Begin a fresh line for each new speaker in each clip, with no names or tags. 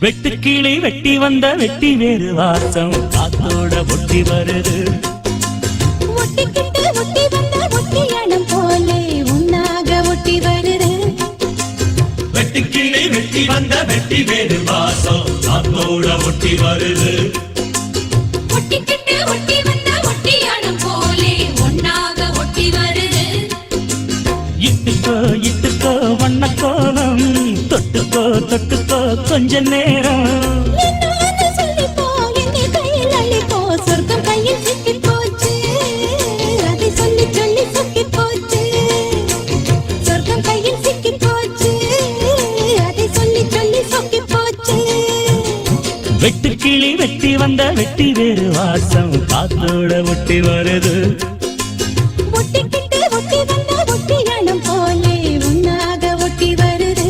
வெட்டுக்கிளி வெட்டி வந்த வெட்டி வேறு வாசம் காத்தோட ஒட்டி வருது.
ஒட்டிக்கிட்டு ஒட்டி வந்த ஒட்டியானம் போலே உன்னாக ஒட்டி வருது.
வெட்டுக்கிளி வெட்டி வந்த வெட்டி வேறு வாசம் காத்தோட ஒட்டி வருது.
ஒட்டிக்கிட்டு ஒட்டி வந்த ஒட்டியானம் போலே உன்னாக ஒட்டி வருது.
இட்டுக்கோ இட்டுக்கோ வண்ண கோலம் தொட்டுக்கோ தொட்டுக்கோ கொஞ்ச நேரம்
சொல்லிப்போ என்னை கையில் அள்ளிப்போ சொர்க்கம் கையில் சிக்கி போச்சு. அதை சொல்லி சொல்லி சொக்கி போச்சு. சொர்க்கம் கையில் சிக்கி போச்சு. அதை சொல்லி சொல்லி சொக்கி போச்சு.
வெட்டுக்கிளி வெட்டி வந்த வெட்டி வேறு வாசம் காத்தோட ஒட்டி வருது.
ஒட்டிக்கிட்டு ஒட்டி வந்த ஒட்டியானம் போலே உன்னாக ஒட்டி வருது.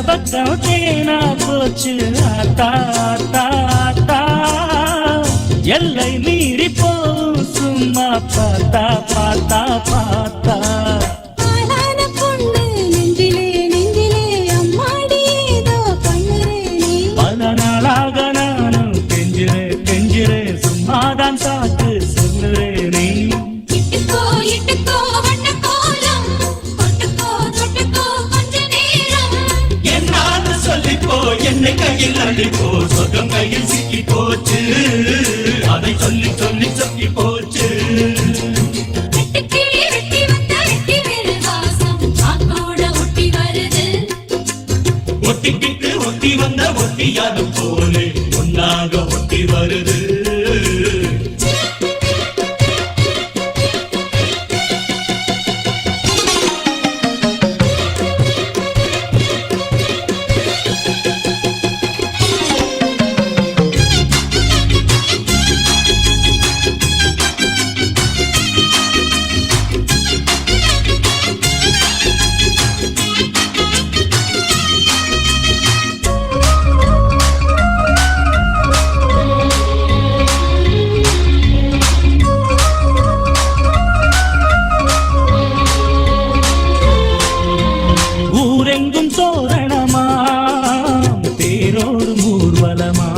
பக்கம் தேனா போச்சு ஆத்தா ஆத்தா ஆத்தா எல்லை மீறி போகும் சும்மா பார்த்தா பார்த்தா பார்த்தா. பல நாளாக நானும் கெஞ்சுறேன் கெஞ்சுறேன் சும்மாதான் சாக்கு சொல்லுறேனே. என்னை கையில் அள்ளிப்போ சொர்க்கம் கையில் சிக்கி போச்சு. அதை சொல்லி சொல்லி சொக்கி போச்சு. ஒட்டிக்கிட்டு ஒட்டி வந்த ஒட்டியானம் போலே ஒன்னாக ஒட்டி வருது. ஊரெங்கும் தோரணமா தேரோடு ஊர்வலமா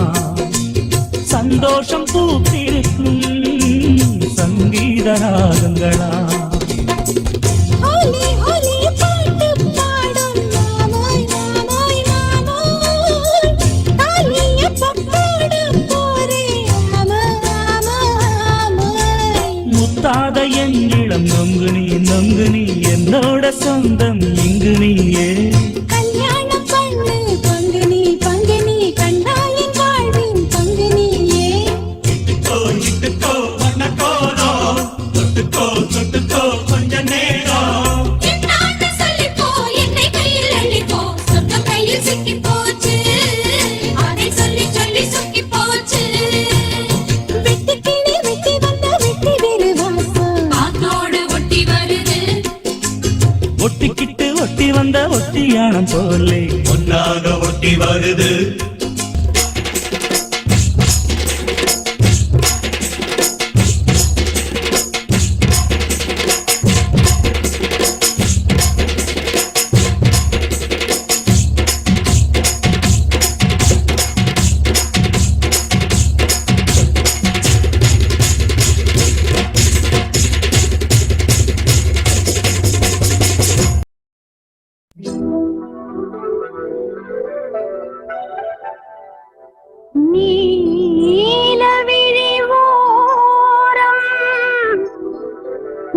சந்தோஷம் பூத்திருக்கும் சங்கீத ராகங்களா. முத்தாத என் இளம் நொங்கு நீ நொங்கு நீ என்னோட சொந்தம் இங்கு நீயே.
கல்யாணம் பண்ணு பங்கு நீ பங்கு நீ கண்டாயின் வாழ்வின் பங்கு நீயே.
இட்டுக்கோ இட்டுக்கோ வண்ண கோலம் தொட்டுக்கோ தொட்டுக்கோ கொஞ்ச நேரம்.
சொல்லிப்போ என்னை கையில் அள்ளிப்போ சொர்க்கம் கையில் சிக்கி போச்சு. அதை சொல்லி சொல்லி சொக்கி போச்சு. வெட்டுக்கிளி வெட்டி வந்த வெட்டி வேறு வாசம் காத்தோடு ஒட்டி வருது.
ஒட்டிக்கிட்டு ஒட்டி வந்த ஒட்டியானம் போலே ஒன்னாக ஒட்டி வருது.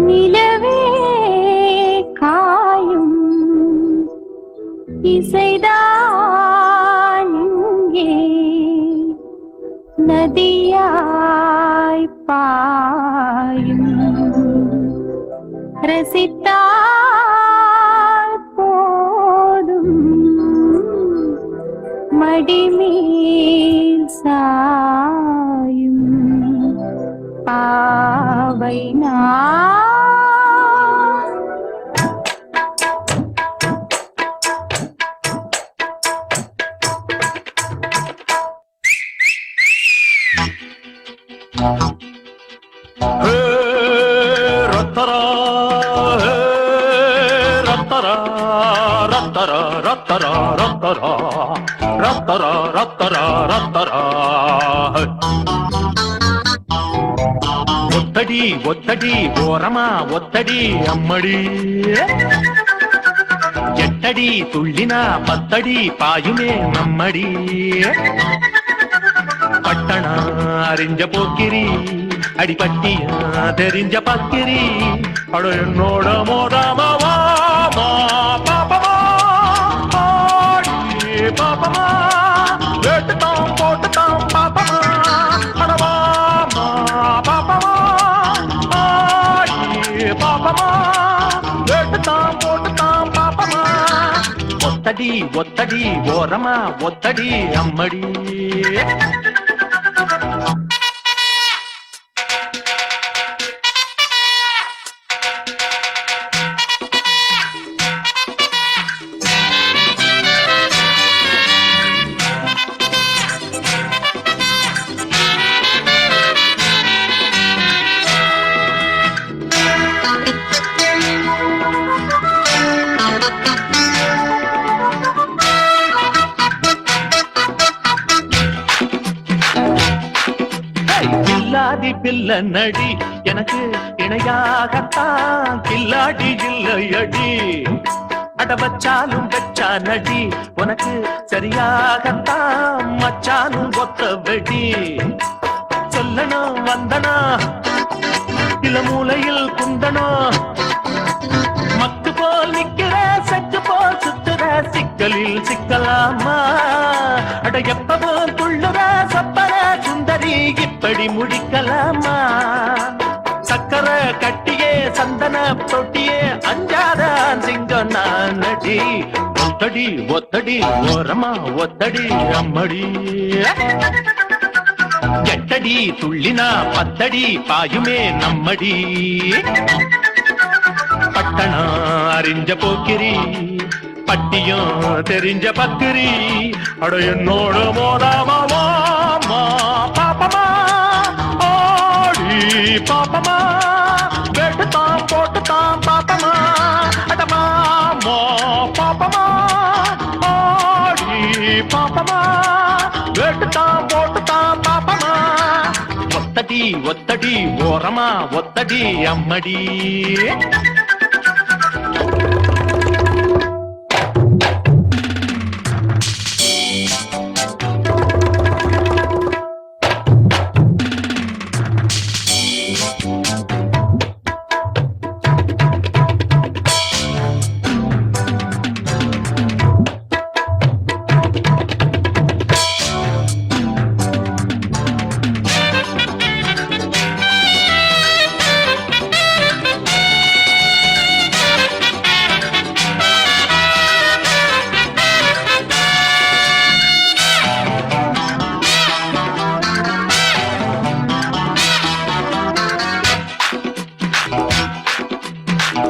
நிலவே இசைதான் இங்கே நதியாய் பாயும் ரசித்தால் போதும் மடிமேல் சாயும் பாவை நான்.
ரத்தரா ரத்தரா ரத்தரா ரத்தரா ரத்தரா ரத்தரா ரத்தரா ரத்தரா ஒத்தடி ஒத்தடி ஓரமா ஒத்தடி அம்மடி எட்டடி துள்ளினா பத்தடி பாயுமே நம்மடி பட்டணா அறிஞ்ச போக்கிரி அடிப்பட்டியா தெரிஞ்ச பக்கிரி அட என்னோட மோதாமவா பாப்பமா பாப்பமா வேட்டுத்தான் போட்டுத்தான் பாப்பமா அடவாமா பாப்பமா பாப்பமா வேட்டுத்தான் போட்டுத்தான் பாப்பமா ஒத்தடி ஒத்தடி ஓரமா ஒத்தடி அம்மடி. கில்லாடி பிள்ளை நடி எனக்கு இணையாகத்தான் கில்லாடி இல்லையடி அட வச்சாலும் வச்சா நடி உனக்கு சரியாகத்தான் மச்சானும் ஒத்த வெடி சொல்லணும் வந்தனா இள மூலையில் குந்தனா மக்கு போல் நிக்கிற செக்கு போல் சுத்துற சிக்கலில் சிக்கலாமா அட எப்பவும் துள்ளுற சப்பர சுந்தரி இப்படி முடிக்கலாமா சக்கர கட்டியே சந்தன தொட்டியே அஞ்சாத சிங்கம் நான் நடி ஒத்தடி ஒத்தடி ஓரமா ஒத்தடி அம்மடி எட்டடி துள்ளினா பத்தடி பாயுமே நம்மடி பட்டணா அறிஞ்ச போக்கிரி பட்டியும் தெரிஞ்ச பக்கிரி அட என்னோட மோதாமா பாப்பமா ஆடி பாப்பமா வெட்டுத்தான் போட்டுத்தான் பாப்பமா அடமாமா பாப்பமா ஆடி பாப்பமா வெட்டுத்தான் போட்டுத்தான் பாப்பமா ஒத்தடி ஒத்தடி ஓரமா ஒத்தடி அம்மடி.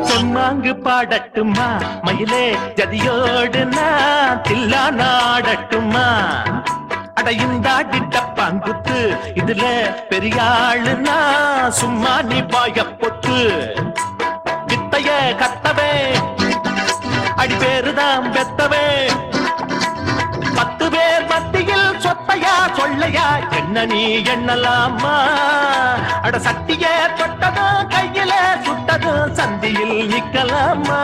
சொன்னாங்கு பாடட்டுமா மயிலே ஜதியோடு நான் தில்லா நாடட்டுமா அடையுந்தாடி டப்பாங்குத்து இதுல பெரியாளுனா சும்மா நீ பாய பொட்டு வித்தைய கத்தவே அடி பேருதான் பெத்தவே 10 பேர் மத்தியில் சொத்தையா சொல்லையா என்ன நீ எண்ணலாமா அட சட்டிய தொட்டதும் கையில சுட்டதும் சந்தியில் நிக்கலாமா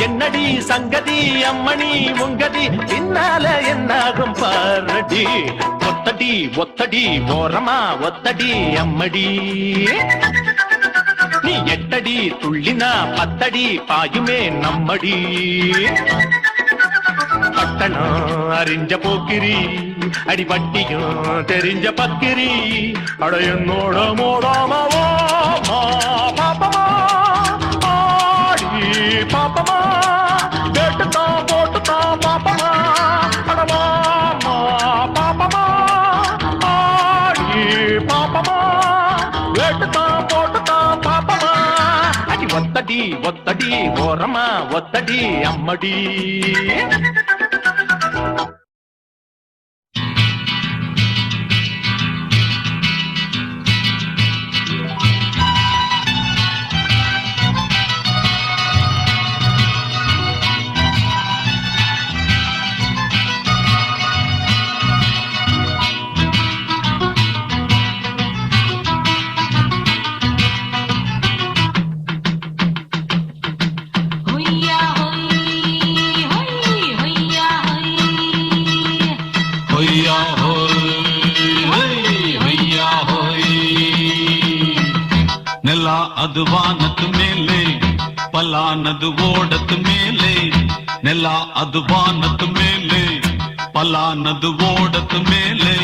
என்னடி சங்கதி அம்மணி உங்கதி பின்னால என்னாகும் பாரடி ஒத்தடி ஒத்தடி ஓரமா ஒத்தடி அம்மடி நீ எட்டடி துள்ளினா 10 அடி பாயுமே நம்மடி
பட்டணம் அறிஞ்ச போக்கிரி அடிபட்டியும் தெரிஞ்ச பக்கிரி அட என்னோட மோடாமவோ பாப்பமா ஆடி பாப்பமா கேட்டுத்தான் போட்டுத்தான் பாப்பமா அடவாமா பாப்பமா ஆடி பாப்பமா கேட்டுத்தான் போட்டுத்தான் பாப்பமா அடி ஒத்தடி ஒத்தடி ஓரமா ஒத்தடி அம்மடி
ನೆಲ ಅದು ವಾನದ ಮೇಲೆ ಪಲಾನದು ಓಡದ ಮೇಲೆ ನೆಲ ಅದು ವಾನದ ಮೇಲೆ ಪಲಾನದು ಓಡದ ಮೇಲೆ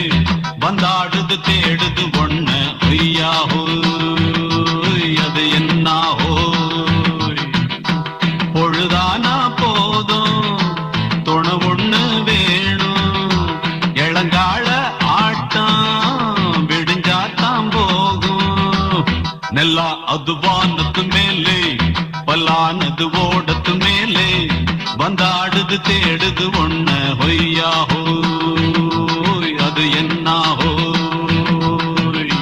ಬಂದಾಡುದು தேடுது ஒண்ண ஐயா ஹோய் அது என்ன ஹோய் பொழுதானா போதும் துணை ஒண்ணு வேணும் இளங்கால ஆட்டம் விடிஞ்சாத்தான் போகும் ನೆಲ ಅದು ವಾನದ ಮೇಲೆ ಪಲಾನದು ಓಡದ ಮೇಲೆ ಬಂದಾಡುದು தேடுது ஒண்ண ಹೊಯ್ಯಾ ಹೋಯ್ ಅದು என்ன ಹೋಯ್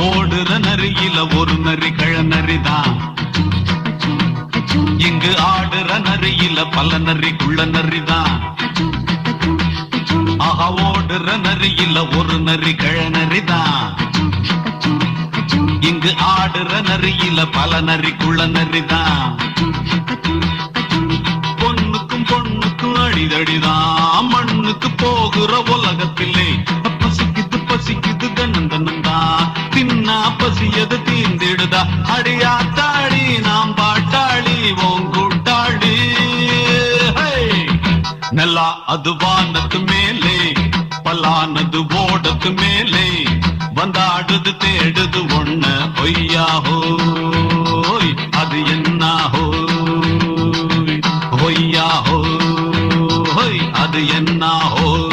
ஓடுற நரியில ஒரு நரி கழநரிதான் இங்கு ஆடுற நரியில பல நரிக்குள்ள நரிதான் ஆஹா ஓடுற நரியில ஒரு நரி கழநரிதான் இங்கு ஆடுற நரியில பல நரிக்குள்ள நரிதான் பொண்ணுக்கும் பொண்ணுக்கும் அடிதடிதான் மண்ணுக்கு போகிற உலகத்திலே பசிக்குது பசிக்குது கண்ணந்தனந்தா தின்னா பசியது தீர்ந்திடுதா அடியாத்தாடி நாம் பாட்டாளி ஓங்கூட்டாளி ನೆಲ ಅದು ವಾನದ ಮೇಲೆ ಪಲಾನದು ಓಡದ ಮೇಲೆ ಬಂದಾಡುದು தேடுது ஒண்ண ஒய்யா ஹோய் அது என்ன ஹோய் ஒய்யா ஹோய் அது என்ன ஹோய்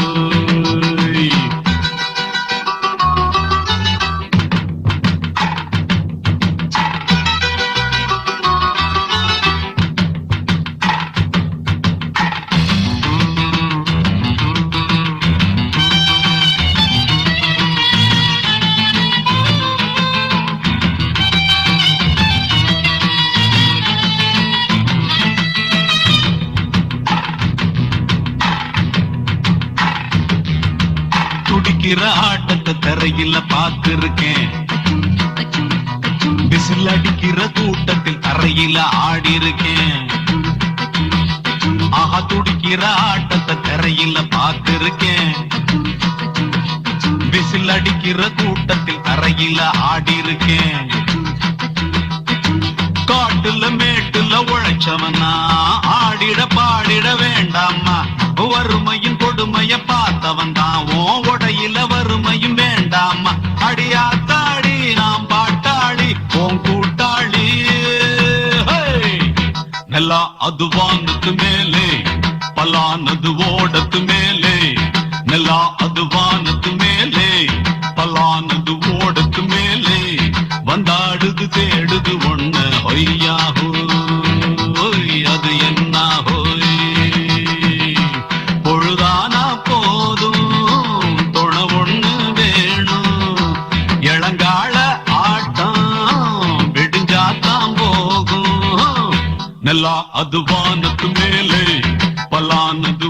துடிக்கிற ஆட்டத்தை தரையில பார்த்திருக்கேன் விசில் அடிக்கிற கூட்டத்தில் தரையில ஆடி இருக்கேன் ஆஹா துடிக்கிற ஆட்டத்தை தரையில பார்த்திருக்கேன் விசில் அடிக்கிற கூட்டத்தில் தரையில ஆடி இருக்கேன் காட்டுல மேட்டுல உழைச்சவனா ஆடிட பாடிட வேண்டாமா வறுமையின் கொடுமைய பார்த்தவன் தான் உடையில வறுமையும் வேண்டாமா அடியாத்தாடி நாம் பாட்டாளி ஓம் கூட்டாளி ನೆಲ ಅದು ವಾನದ ಮೇಲೆ ಪಲಾನದು ಓಡದ ಮೇಲೆ ನೆಲ ಅದು ವಾನದ ಮೇಲೆ ಪಲಾನದು ಓಡದ ಮೇಲೆ ಬಂದಾಡುದು தேடுது ஒண்ண ஒய்யா ஹோய் அது என்ன ஹோய் பொழுதானா போதும் துணை ஒண்ணு வேணும் இளங்கால ஆட்டம் நெல்லா அது வானத்து மேலே பலானது